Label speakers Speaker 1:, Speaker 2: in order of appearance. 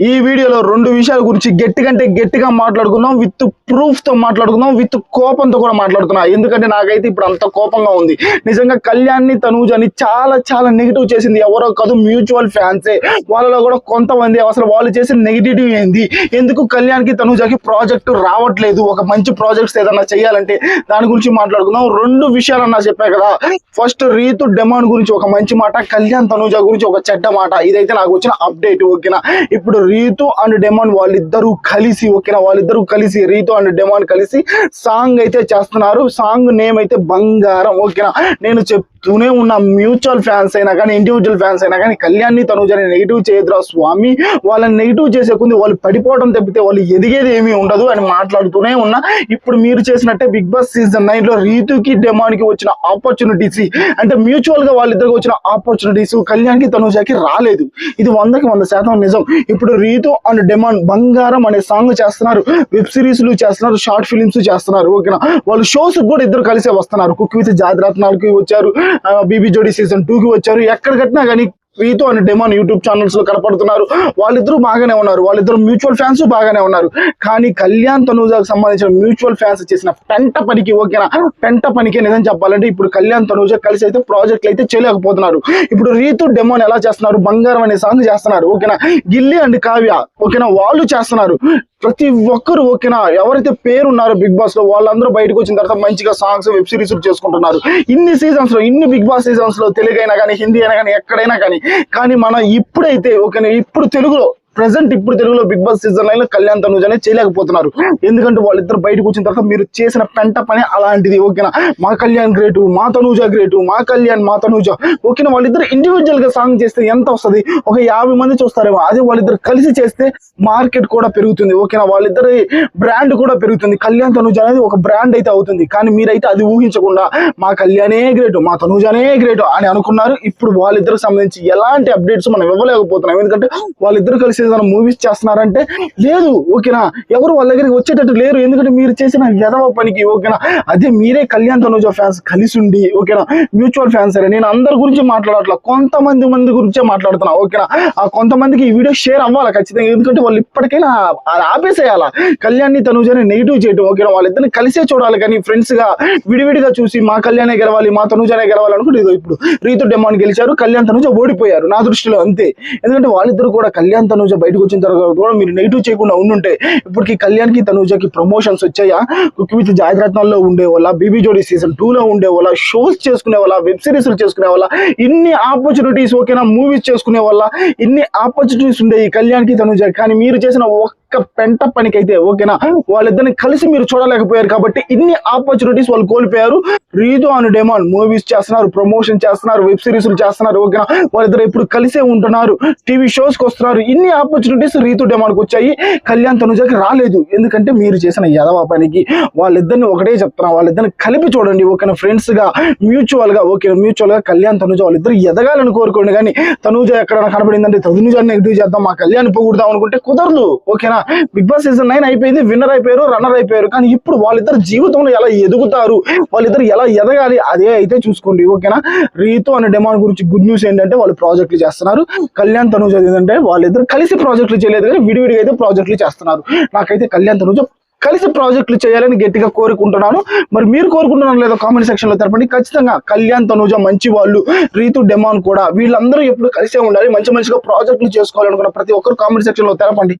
Speaker 1: ఈ వీడియోలో రెండు విషయాల గురించి గట్టిగా మాట్లాడుకుందాం, విత్ ప్రూఫ్ తో మాట్లాడుకుందాం, విత్ కోపంతో కూడా మాట్లాడుతున్నా. ఎందుకంటే నాకైతే ఇప్పుడు అంత కోపంగా ఉంది. నిజంగా కళ్యాణ్ని తనూజని చాలా నెగిటివ్ చేసింది ఎవరో కాదు, మ్యూచువల్ ఫ్యాన్సే. వాళ్ళలో కూడా కొంతమంది అసలు వాళ్ళు చేసిన నెగిటివ్ ఏంది, ఎందుకు కళ్యాణ్కి తనూజకి ప్రాజెక్టు రావట్లేదు, ఒక మంచి ప్రాజెక్ట్స్ ఏదన్నా చేయాలంటే దాని గురించి మాట్లాడుకుందాం. రెండు విషయాలన్నా చెప్పా కదా. ఫస్ట్ రీతు డెమాండ్ గురించి ఒక మంచి మాట, కళ్యాణ్ తనూజ గురించి ఒక చెడ్డ మాట. ఇదైతే నాకు వచ్చిన అప్డేట్. ఓకేనా, ఇప్పుడు రీతు అండ్ డెమాండ్ వాళ్ళిద్దరూ కలిసి, ఓకేనా, వాళ్ళిద్దరూ కలిసి రీతు అండ్ డెమాండ్ కలిసి సాంగ్ అయితే చేస్తున్నారు. సాంగ్ నేమ్ అయితే బంగారం. ఓకేనా, నేను చెప్తూనే ఉన్న మ్యూచువల్ ఫ్యాన్స్ అయినా కానీ ఇండివిజువల్ ఫ్యాన్స్ అయినా కానీ కళ్యాణ్ని తనూజని నెగిటివ్ చేయదురా స్వామి, వాళ్ళని నెగిటివ్ చేసే కొంది వాళ్ళు పడిపోవడం తప్పితే వాళ్ళు ఎదిగేది ఏమీ ఉండదు అని మాట్లాడుతూనే ఉన్నా. ఇప్పుడు మీరు చేసినట్టే బిగ్ బాస్ సీజన్ 9 లో రీతుకి డెమాండ్కి వచ్చిన ఆపర్చునిటీస్, అంటే మ్యూచువల్ గా వాళ్ళిద్దరికి వచ్చిన ఆపర్చునిటీస్ కళ్యాణ్కి తనూజకి రాలేదు. ఇది 100% నిజం. ఇప్పుడు రీతు అండ్ డెమాండ్ బంగారం అనే సాంగ్ చేస్తున్నారు, వెబ్ సిరీస్లు చేస్తున్నారు, షార్ట్ ఫిలిమ్స్ చేస్తున్నారు. ఓకేనా, వాళ్ళు షోస్ కూడా ఇద్దరు కలిసే వస్తున్నారు. కుక్ విత్ జాతిరత్నాలకి వచ్చారు, బీబీ జోడీ సీజన్ 2 కి వచ్చారు. ఎక్కడ కట్టినా కానీ Ritu and demand YouTube channels లో కనపడుతున్నారు. వాళ్ళిద్దరూ బాగానే ఉన్నారు, వాళ్ళిద్దరు మ్యూచువల్ ఫ్యాన్స్ బాగానే ఉన్నారు. కానీ కళ్యాణ్ తనూజకు సంబంధించిన మ్యూచువల్ ఫ్యాన్స్ చేసిన పెంట పనికి, ఓకేనా, పెంట పనికి నిజం చెప్పాలంటే ఇప్పుడు కళ్యాణ్ తనూజ కలిసి అయితే ప్రాజెక్టులు అయితే చేయలేకపోతున్నారు. ఇప్పుడు రీతు డెమాండ్ ఎలా చేస్తున్నారు, బంగారం అనే సాంగ్ చేస్తున్నారు. ఓకేనా, గిల్లి అండ్ కావ్య, ఓకేనా, వాళ్ళు చేస్తున్నారు. ప్రతి ఒక్కరు, ఓకేనా, ఎవరైతే పేరున్నారో బిగ్ బాస్ లో వాళ్ళందరూ బయటకు వచ్చిన తర్వాత మంచిగా సాంగ్స్ వెబ్ సిరీస్ చేసుకుంటున్నారు. ఇన్ని సీజన్స్ లో, ఇన్ని బిగ్ బాస్ సీజన్స్ లో, తెలుగైనా కానీ హిందీ అయినా కానీ ఎక్కడైనా కానీ మనం ఇప్పుడైతే, ఓకేనా, ఇప్పుడు తెలుగులో ప్రెసెంట్ ఇప్పుడు తెలుగులో బిగ్ బాస్ సీజన్ 9 లో కళ్యాణ్ తనూజ అనేది చేయలేకపోతున్నారు. ఎందుకంటే వాళ్ళిద్దరు బయటకు వచ్చిన తర్వాత మీరు చేసిన పెంట పని అలాంటిది. ఓకేనా, మా కళ్యాణ్ గ్రేటు, మా తనూజ గ్రేటు, మా కళ్యాణ్ మా తనూజ. ఓకేనా, వాళ్ళిద్దరు ఇండివిజువల్ గా సాంగ్ చేస్తే ఎంత వస్తుంది, ఒక 50 మంది చూస్తారేమో. అదే వాళ్ళిద్దరు కలిసి చేస్తే మార్కెట్ కూడా పెరుగుతుంది. ఓకేనా, వాళ్ళిద్దరి బ్రాండ్ కూడా పెరుగుతుంది. కళ్యాణ్ తనూజ అనేది ఒక బ్రాండ్ అయితే అవుతుంది. కానీ మీరైతే అది ఊహించకుండా మా కళ్యాణే గ్రేటు, మా తనూజనే గ్రేటు అని అనుకున్నారు. ఇప్పుడు వాళ్ళిద్దరికి సంబంధించి ఎలాంటి అప్డేట్స్ మనం ఇవ్వలేకపోతున్నాం. ఎందుకంటే వాళ్ళిద్దరు కలిసి మూవీస్ చేస్తున్నారంటే లేదు. ఓకేనా, ఎవరు వాళ్ళ దగ్గరికి వచ్చేటట్టు లేరు. ఎందుకంటే మీరు చేసిన ఎదవ పనికి. ఓకేనా, అదే మీరే కళ్యాణ్ తనూజ ఫ్యాన్స్ కలిసి ఉండి, ఓకేనా, మ్యూచువల్ ఫ్యాన్స్ సరే, నేను అందరి గురించి మాట్లాడట్లా, కొంతమంది గురించే మాట్లాడుతున్నా. ఓకేనా, ఆ కొంతమందికి ఈ వీడియో షేర్ అవ్వాలి ఖచ్చితంగా. ఎందుకంటే వాళ్ళు ఇప్పటికైనా ఆపేసేయాలా కళ్యాణ్ని తనూజని నెగిటివ్ చేయడం. ఓకేనా, వాళ్ళిద్దరిని కలిసే చూడాలి. కానీ ఫ్రెండ్స్ గా విడివిడిగా చూసి మా కళ్యాణే గెలవాలి, మా తనూజనే గెలవాలి అనుకుంటే ఇప్పుడు రీతు డెమాండ్ గెలిచారు, కళ్యాణ్ తనూజ ఓడిపోయారు నా దృష్టిలో. అంతే. ఎందుకంటే వాళ్ళిద్దరు కూడా కళ్యాణ్ తనూజ బయటకు వచ్చిన తర్వాత కూడా మీరు నెగిటివ్ చేయకుండా ఉండుంటే ఇప్పటికి కళ్యాణ్కి తనూజకి ప్రమోషన్స్ వచ్చాయా, కుక్ విత్ జాతిరత్నాల్లో ఉండేవాళ్ళ, బీబీ జోడీ సీజన్ 2 లో ఉండేవాళ్ళ, షోస్ చేసుకునే వాళ్ళ, వెబ్ సిరీస్లు చేసుకునే వాళ్ళ, ఇన్ని ఆపర్చునిటీస్, ఓకేనా, మూవీస్ చేసుకునే వాళ్ళ, ఇన్ని ఆపర్చునిటీస్ ఉండే ఈ కళ్యాణ్కి తనూజ. కానీ మీరు చేసిన ఒక్క పెంట పనికైతే, ఓకేనా, వాళ్ళిద్దరిని కలిసి మీరు చూడలేకపోయారు. కాబట్టి ఇన్ని ఆపర్చునిటీస్ వాళ్ళు కోల్పోయారు. రీతు అండ్ డెమాండ్ మూవీస్ చేస్తున్నారు, ప్రమోషన్ చేస్తున్నారు, వెబ్ సిరీస్లు చేస్తున్నారు. ఓకేనా, వాళ్ళిద్దరు ఇప్పుడు కలిసే ఉంటున్నారు, టీవీ షోస్ కి వస్తున్నారు. ఇన్ని ఆపర్చునిటీస్ రీతు డెమాండ్కి వచ్చాయి, కళ్యాణ్ తనూజకి రాలేదు. ఎందుకంటే మీరు చేసిన యదవ పనికి. వాళ్ళిద్దరిని ఒకటే చెప్తున్నా, వాళ్ళిద్దరిని కలిపి చూడండి. ఓకేనా, ఫ్రెండ్స్ గా, మ్యూచువల్ గా, ఓకే, మ్యూచువల్ గా కళ్యాణ్ తనూజ వాళ్ళిద్దరు ఎదగాలని కోరుకోండి. కానీ తనూజ ఎక్కడైనా కనబడిందంటే తనూజాన్ని నెగిటివ్ చేద్దాం, మా కళ్యాణ్ పొగుడదాం అనుకుంటే కుదరదు. ఓకేనా, బిగ్ బాస్ సీజన్ 9 అయిపోయింది, విన్నర్ అయిపోయారు, రన్నర్ అయిపోయారు. కానీ ఇప్పుడు వాళ్ళిద్దరు జీవితంలో ఎలా ఎదుగుతారు, వాళ్ళిద్దరు ఎలా ఎదగాలి అదే అయితే చూసుకోండి. ఓకేనా, రీతు అనే డెమాండ్ గురించి గుడ్ న్యూస్ ఏంటంటే వాళ్ళు ప్రాజెక్టులు చేస్తున్నారు. కళ్యాణ్ తనూజ ఏంటంటే వాళ్ళిద్దరు కలిసి ప్రాజెక్టులు చేయలేదు, కానీ విడివిడిగా అయితే ప్రాజెక్టులు చేస్తున్నారు. నాకైతే కళ్యాణ్ తనూజ కలిసి ప్రాజెక్టులు చేయాలని గట్టిగా కోరుకుంటున్నాను. మరి మీరు కోరుకుంటున్నారు లేదో కామెంట్ సెక్షన్ లో తెలపండి. ఖచ్చితంగా కళ్యాణ్ తనూజ మంచి వాళ్ళు, రీతు డెమాండ్ కూడా, వీళ్ళందరూ ఎప్పుడు కలిసే ఉండాలి. మంచిగా ప్రాజెక్టులు చేసుకోవాలనుకున్న ప్రతి ఒక్కరు కామెంట్ సెక్షన్ లో తెలపండి.